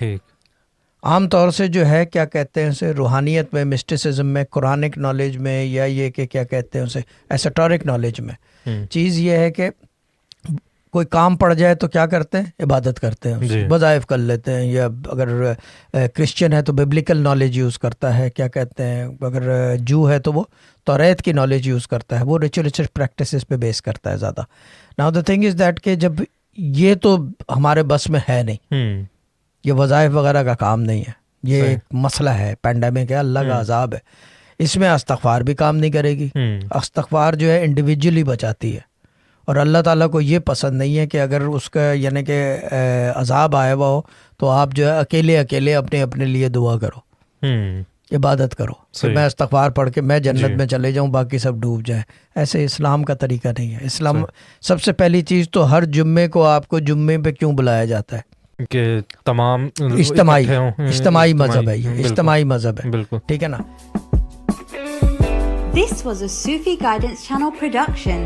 ٹھیک. عام طور سے جو ہے کیا کہتے ہیں اسے روحانیت میں، مسٹسزم میں، قرآنک نالج میں، یا یہ کہ کیا کہتے ہیں اسے ایسوٹرک نالج میں، چیز یہ ہے کہ کوئی کام پڑ جائے تو کیا کرتے ہیں؟ عبادت کرتے ہیں، وظائف کر لیتے ہیں. یا اگر کرسچن ہے تو بیبلیکل نالج یوز کرتا ہے، کیا کہتے ہیں اگر جو ہے تو وہ توریت کی نالج یوز کرتا ہے، وہ ریچولیسٹک پریکٹسز پہ بیس کرتا ہے زیادہ. Now the thing is that کہ جب یہ تو ہمارے بس میں ہے نہیں، یہ وظائف وغیرہ کا کام نہیں ہے، یہ ایک مسئلہ ہے، پینڈیمک ہے، اللہ کا عذاب ہے. اس میں استغفار بھی کام نہیں کرے گی. استغفار جو ہے انڈیویجولی بچاتی ہے، اور اللہ تعالیٰ کو یہ پسند نہیں ہے کہ اگر اس کا یعنی کہ عذاب آیا ہوا ہو تو آپ جو ہے اکیلے اپنے لیے دعا کرو، عبادت کرو کہ میں استغفار پڑھ کے میں جنت میں چلے جاؤں، باقی سب ڈوب جائیں. ایسے اسلام کا طریقہ نہیں ہے. اسلام سب سے پہلی چیز تو ہر جمعے کو آپ کو جمعے پہ کیوں بلایا جاتا ہے؟ کہ تمام اجتماعی مذہب ہے، یہ اجتماعی مذہب ہے. بالکل ٹھیک ہے نا. This was a Sufi Guidance Channel production.